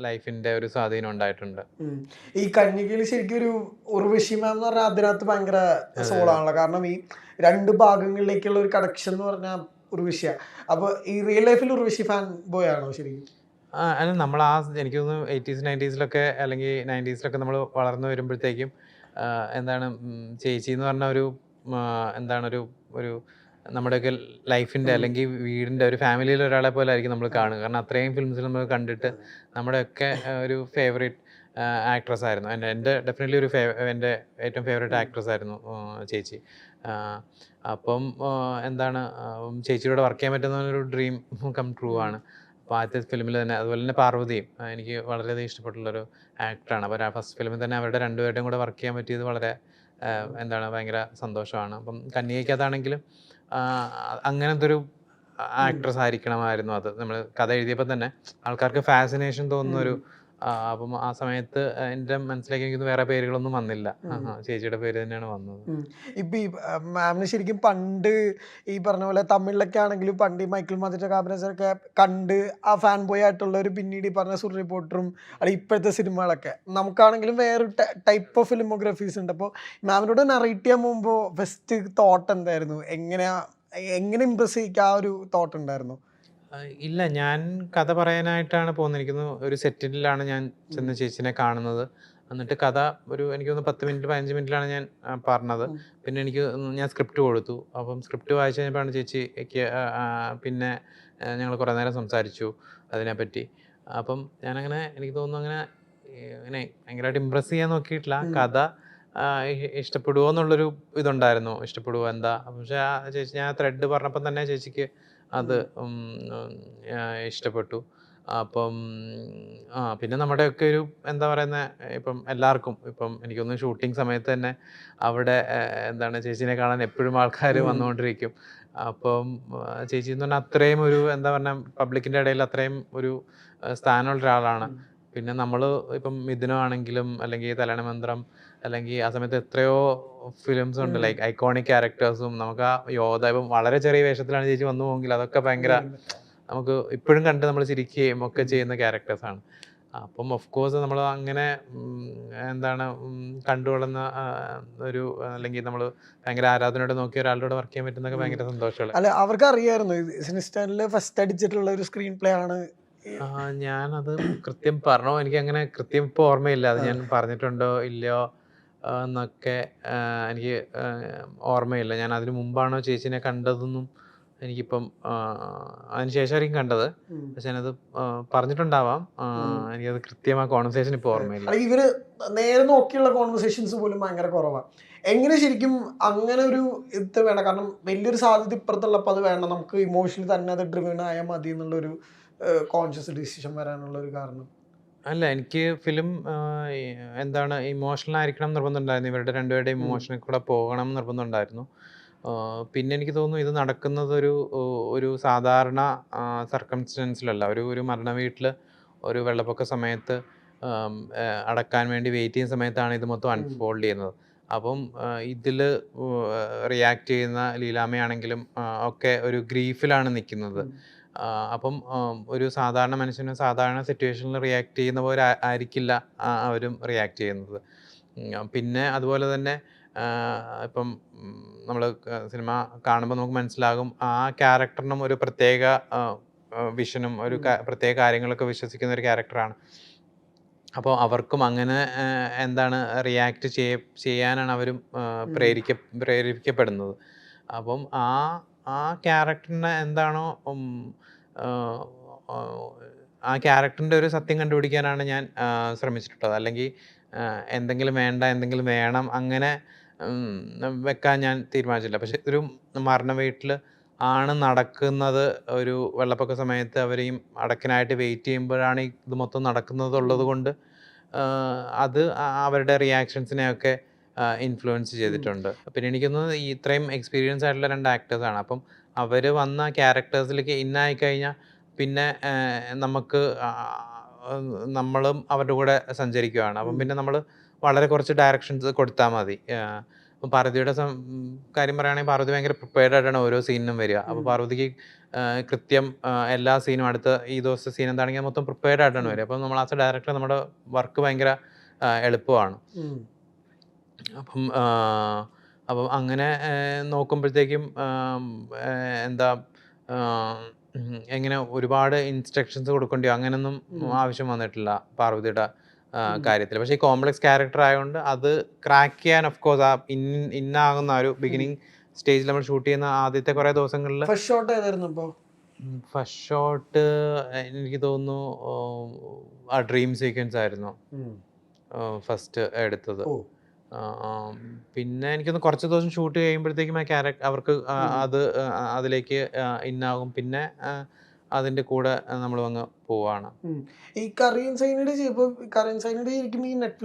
ലൈഫിൻ്റെ ഒരു സ്വാധീനം ഉണ്ടായിട്ടുണ്ട്. ഈ കന്യകയിൽ ശരിക്കും ഒരു ഉർവശി മാം എന്ന് പറഞ്ഞാൽ അതിനകത്ത് ഭയങ്കര സോളാണല്ലോ. കാരണം ഈ രണ്ട് ഭാഗങ്ങളിലേക്കുള്ള ഒരു കണക്ഷൻ എന്ന് പറഞ്ഞാൽ ഉർവശിയ. അപ്പൊ ഈ റിയൽ ലൈഫിൽ ഉർവശി ഫാൻ ബോയ് ആണോ ശരിക്കും? അല്ല നമ്മൾ എനിക്ക് തോന്നുന്നു 80s 90s അല്ലെങ്കിൽ 90s നമ്മൾ വളർന്നു വരുമ്പോഴത്തേക്കും എന്താണ് ചേച്ചി എന്ന് പറഞ്ഞ ഒരു എന്താണ് ഒരു ഒരു നമ്മുടെയൊക്കെ ലൈഫിൻ്റെ അല്ലെങ്കിൽ വീടിൻ്റെ ഒരു ഫാമിലിയിൽ ഒരാളെ പോലെ ആയിരിക്കും നമ്മൾ കാണുക. കാരണം അത്രയും ഫിലിംസിൽ നമ്മൾ കണ്ടിട്ട് നമ്മുടെയൊക്കെ ഒരു ഫേവറേറ്റ് ആക്ട്രസ് ആയിരുന്നു. എൻ്റെ ഡെഫിനറ്റ്ലി എൻ്റെ ഏറ്റവും ഫേവറേറ്റ് ആക്ട്രസ് ആയിരുന്നു ചേച്ചി. അപ്പം എന്താണ് ചേച്ചിയോട് വർക്ക് ചെയ്യാൻ പറ്റുന്ന ഒരു ഡ്രീം കം ട്രൂ ആണ്. അപ്പോൾ ആദ്യത്തെ ഫിലിമിൽ തന്നെ അതുപോലെ തന്നെ പാർവതിയും എനിക്ക് വളരെയധികം ഇഷ്ടപ്പെട്ടുള്ളൊരു ആക്ടറാണ്. അപ്പോൾ ഫസ്റ്റ് ഫിലിമിൽ തന്നെ അവരുടെ രണ്ടുപേരുടെയും കൂടെ വർക്ക് ചെയ്യാൻ പറ്റിയത് വളരെ എന്താണ് ഭയങ്കര സന്തോഷമാണ്. അപ്പം കന്യകയ്ക്കകത്താണെങ്കിലും അങ്ങനത്തെ ഒരു ആക്ട്രസ് ആയിരിക്കണമായിരുന്നു അത്. നമ്മൾ കഥ എഴുതിയപ്പോൾ തന്നെ ആൾക്കാർക്ക് ഫാസിനേഷൻ തോന്നുന്നൊരു അപ്പം ആ സമയത്ത് എൻ്റെ മനസ്സിലേക്ക് എനിക്ക് വേറെ പേരുകളൊന്നും വന്നില്ല. ചേച്ചിയുടെ പേര് തന്നെയാണ് വന്നത്. ഇപ്പൊ ഈ മാമിന് ശരിക്കും പണ്ട് ഈ പറഞ്ഞ പോലെ തമിഴിലൊക്കെ ആണെങ്കിലും പണ്ട് ഈ മൈക്കിൾ മധുര കാബരസൊക്കെ കണ്ട് ആ ഫാൻ ബോയ് ആയിട്ടുള്ളവർ പിന്നീട് ഈ പറഞ്ഞ സുർ റിപ്പോർട്ടറും അല്ലെങ്കിൽ ഇപ്പോഴത്തെ സിനിമകളൊക്കെ നമുക്കാണെങ്കിലും വേറൊരു ടൈപ്പ് ഓഫ് ഫിലിമോഗ്രഫീസ് ഉണ്ട്. അപ്പോൾ മാമിനോട് നറേറ്റ് ചെയ്യാൻ പോകുമ്പോൾ ഫസ്റ്റ് തോട്ട് എന്തായിരുന്നു? എങ്ങനെ ഇമ്പ്രസ് ചെയ്യിക്കുക ആ ഒരു തോട്ട് ഉണ്ടായിരുന്നു? ഇല്ല, ഞാൻ കഥ പറയാനായിട്ടാണ് പോകുന്നത്. എനിക്ക് തോന്നുന്നു ഒരു സെറ്റിലാണ് ഞാൻ ചെന്ന് ചേച്ചിനെ കാണുന്നത്. എന്നിട്ട് കഥ എനിക്ക് തോന്നുന്നു 10 മിനിറ്റ് 15 മിനിറ്റിലാണ് ഞാൻ പറഞ്ഞത്. പിന്നെ ഞാൻ സ്ക്രിപ്റ്റ് കൊടുത്തു. അപ്പം സ്ക്രിപ്റ്റ് വായിച്ചു കഴിഞ്ഞപ്പോഴാണ് ചേച്ചിക്ക് പിന്നെ ഞങ്ങൾ കുറേ നേരം സംസാരിച്ചു അതിനെപ്പറ്റി. അപ്പം ഞാനങ്ങനെ എനിക്ക് തോന്നുന്നു അങ്ങനെ ഭയങ്കരമായിട്ട് ഇമ്പ്രസ് ചെയ്യാൻ നോക്കിയിട്ടില്ല. കഥ ഇഷ്ടപ്പെടുമോ എന്നുള്ളൊരു ഇതുണ്ടായിരുന്നു. ഇഷ്ടപ്പെടുമോ എന്താ. പക്ഷേ ചേച്ചി ഞാൻ ത്രെഡ് പറഞ്ഞപ്പം തന്നെ ചേച്ചിക്ക് അത് ഇഷ്ടപ്പെട്ടു. അപ്പം പിന്നെ നമ്മുടെയൊക്കെ ഒരു എന്താ പറയുന്നത്, ഇപ്പം എല്ലാവർക്കും ഇപ്പം എനിക്ക് തോന്നുന്നു ഷൂട്ടിംഗ് സമയത്ത് തന്നെ അവിടെ എന്താണ് ചേച്ചീനെ കാണാൻ എപ്പോഴും ആൾക്കാർ വന്നുകൊണ്ടിരിക്കും. അപ്പം ചേച്ചി എന്ന് പറഞ്ഞാൽ അത്രയും ഒരു എന്താ പറയുക പബ്ലിക്കിൻ്റെ ഇടയിൽ അത്രയും ഒരു സ്ഥാനമുള്ള ഒരാളാണ്. പിന്നെ നമ്മൾ ഇപ്പം മിഥുനമാണെങ്കിലും അല്ലെങ്കിൽ തലയണമന്ത്രം അല്ലെങ്കിൽ ആ സമയത്ത് എത്രയോ ഫിലിംസ് ഉണ്ട് ലൈക്ക് ഐക്കോണിക് ക്യാരക്ടേഴ്സും. നമുക്ക് ആ യോധ ഇപ്പം വളരെ ചെറിയ വേഷത്തിലാണ് ചേച്ചി വന്നു പോയെങ്കിൽ അതൊക്കെ ഭയങ്കര നമുക്ക് ഇപ്പോഴും കണ്ട് നമ്മൾ ചിരിക്കുകയും ഒക്കെ ചെയ്യുന്ന ക്യാരക്ടേഴ്സാണ്. അപ്പം ഓഫ് കോഴ്സ് നമ്മൾ അങ്ങനെ എന്താണ് കണ്ടുകൊള്ളുന്ന ഒരു അല്ലെങ്കിൽ നമ്മൾ ഭയങ്കര ആരാധനയോടെ നോക്കിയ ഒരാളുടെ വർക്ക് ചെയ്യാൻ പറ്റുന്നതൊക്കെ ഭയങ്കര സന്തോഷമുള്ള. അല്ല, അവർക്ക് അറിയായിരുന്നു സിനിസ്റ്ററിൽ ഫസ്റ്റ് അടിച്ചിട്ടുള്ള ഒരു സ്ക്രീൻ പ്ലേ ആണ്? ഞാനത് കൃത്യം പറഞ്ഞോ എനിക്ക് അങ്ങനെ കൃത്യം ഇപ്പോൾ ഓർമ്മയില്ല. അത് ഞാൻ പറഞ്ഞിട്ടുണ്ടോ ഇല്ലയോ എന്നൊക്കെ എനിക്ക് ഓർമ്മയില്ല. ഞാൻ അതിന് മുമ്പാണോ ചേച്ചീനെ കണ്ടതെന്നും എനിക്കിപ്പം അതിന് ശേഷമായിരിക്കും കണ്ടത്. പക്ഷെ ഞാനത് പറഞ്ഞിട്ടുണ്ടാവാം. എനിക്കത് കൃത്യമായ കോൺവെർസേഷൻ ഇപ്പോൾ ഓർമ്മയില്ല. ഇവര് നേരെ നോക്കിയുള്ള കോൺവെർസേഷൻസ് പോലും ഭയങ്കര കുറവാണ്. എങ്ങനെ ശരിക്കും അങ്ങനെ ഒരു ഇത് വേണം? കാരണം വലിയൊരു സാധ്യത ഇപ്പുറത്തുള്ളപ്പോൾ അത് വേണം, നമുക്ക് ഇമോഷണലി തന്നെ അത് ഡ്രിവൺ ആയാൽ മതി എന്നുള്ളൊരു കോൺഷ്യസ് ഡിസിഷൻ വരാനുള്ള ഒരു കാരണം? അല്ല, എനിക്ക് ഫിലിം എന്താണ് ഇമോഷണൽ ആയിരിക്കണം നിർബന്ധമുണ്ടായിരുന്നു. ഇവരുടെ രണ്ടുപേരുടെയും ഇമോഷനിൽ കൂടെ പോകണം നിർബന്ധമുണ്ടായിരുന്നു. പിന്നെ എനിക്ക് തോന്നുന്നു ഇത് നടക്കുന്നത് ഒരു സാധാരണ സർക്കംസ്റ്റൻസിലല്ല. ഒരു മരണ വീട്ടിൽ ഒരു വെള്ളപ്പൊക്ക സമയത്ത് അടക്കാൻ വേണ്ടി വെയിറ്റ് ചെയ്യുന്ന സമയത്താണ് ഇത് മൊത്തം അൺഫോൾഡ് ചെയ്യുന്നത്. അപ്പം ഇതിൽ റിയാക്ട് ചെയ്യുന്ന ലീലാമ്മയാണെങ്കിലും ഒക്കെ ഒരു ഗ്രീഫിലാണ് നിൽക്കുന്നത്. അപ്പം ഒരു സാധാരണ മനുഷ്യന് സാധാരണ സിറ്റുവേഷനിൽ റിയാക്ട് ചെയ്യുന്ന പോലെ ആയിരിക്കില്ല അവരും റിയാക്ട് ചെയ്യുന്നത്. പിന്നെ അതുപോലെ തന്നെ ഇപ്പം നമ്മൾ സിനിമ കാണുമ്പോൾ നമുക്ക് മനസ്സിലാകും ആ ക്യാരക്ടറിനും ഒരു പ്രത്യേക വിഷനും ഒരു പ്രത്യേക കാര്യങ്ങളൊക്കെ വിശ്വസിക്കുന്ന ഒരു ക്യാരക്ടറാണ്. അപ്പോൾ അവർക്കും അങ്ങനെ എന്താണ് റിയാക്ട് ചെയ്യാനാണ് അവരും പ്രേരിപ്പിക്കപ്പെടുന്നത്. അപ്പം ആ ക്യാരക്ടറിനെ എന്താണോ ആ ക്യാരക്ടറിൻ്റെ ഒരു സത്യം കണ്ടുപിടിക്കാനാണ് ഞാൻ ശ്രമിച്ചിട്ടുള്ളത്. അല്ലെങ്കിൽ എന്തെങ്കിലും വേണ്ട എന്തെങ്കിലും വേണം അങ്ങനെ വെക്കാൻ ഞാൻ തീരുമാനിച്ചില്ല. പക്ഷെ ഒരു മരണ വീട്ടിൽ ആണ് നടക്കുന്നത്. ഒരു വെള്ളപ്പൊക്ക സമയത്ത് അവരെയും അടക്കിനായിട്ട് വെയിറ്റ് ചെയ്യുമ്പോഴാണ് ഇത് മൊത്തം നടക്കുന്നത് കൊണ്ട് അത് അവരുടെ റിയാക്ഷൻസിനെയൊക്കെ ഇൻഫ്ലുവൻസ് ചെയ്തിട്ടുണ്ട്. പിന്നെ എനിക്കൊന്ന് ഇത്രയും എക്സ്പീരിയൻസ് ആയിട്ടുള്ള 2 ആക്ടേഴ്സാണ്. അപ്പം അവർ വന്ന ക്യാരക്ടേഴ്സിലേക്ക് ഇന്നായിക്കഴിഞ്ഞാൽ പിന്നെ നമുക്ക് നമ്മളും അവരുടെ കൂടെ സഞ്ചരിക്കുകയാണ്. അപ്പം പിന്നെ നമ്മൾ വളരെ കുറച്ച് ഡയറക്ഷൻസ് കൊടുത്താൽ മതി. ഇപ്പം പാർവതിയുടെ കാര്യം പറയുകയാണെങ്കിൽ പാർവതി ഭയങ്കര പ്രിപ്പയർഡ് ആയിട്ടാണ് ഓരോ സീനിനും വരിക. അപ്പോൾ പാർവതിക്ക് കൃത്യം എല്ലാ സീനും അടുത്ത ഈ ദിവസത്തെ സീൻ എന്താണെങ്കിൽ മൊത്തം പ്രിപ്പയർഡ് ആയിട്ടാണ് വരിക. അപ്പം നമ്മൾ ആസ് എ ഡയറക്ടർ നമ്മുടെ വർക്ക് ഭയങ്കര എളുപ്പമാണ്. അപ്പം അപ്പം അങ്ങനെ നോക്കുമ്പോഴത്തേക്കും എന്താ എങ്ങനെ ഒരുപാട് ഇൻസ്ട്രക്ഷൻസ് കൊടുക്കേണ്ടിയോ അങ്ങനെയൊന്നും ആവശ്യം വന്നിട്ടില്ല പാർവതിയുടെ കാര്യത്തിൽ. പക്ഷേ ഈ കോംപ്ലക്സ് ക്യാരക്ടർ ആയതുകൊണ്ട് അത് ക്രാക്ക് ചെയ്യാൻ ഓഫ് കോഴ്സ് ആ ഇന്നാകുന്ന ആ ഒരു ബിഗിനിങ് സ്റ്റേജിൽ നമ്മൾ ഷൂട്ട് ചെയ്യുന്ന ആദ്യത്തെ കുറേ ദിവസങ്ങളിൽ ഫസ്റ്റ് ഷോട്ട് ഏതായിരുന്നു ഇപ്പോൾ? ഫസ്റ്റ് ഷോട്ട് എനിക്ക് തോന്നുന്നു ആ ഡ്രീം സീക്വൻസ് ആയിരുന്നു ഫസ്റ്റ് എടുത്തത്. പിന്നെ എനിക്കൊന്ന് കുറച്ച് ദിവസം ഷൂട്ട് കഴിയുമ്പോഴത്തേക്കും ആ ക്യാരക്ടർ അവർക്ക് അത് അതിലേക്ക് ഇന്നാകും. പിന്നെ അതിൻ്റെ കൂടെ നമ്മൾ അങ്ങ് പോവാണ്. ഈ കറിയൻ സൈനഡ് ഇപ്പോൾ കറിയൻ സൈനഡ് ശരിക്കും ഈ നെറ്റ്ഫ്ലിക്സ്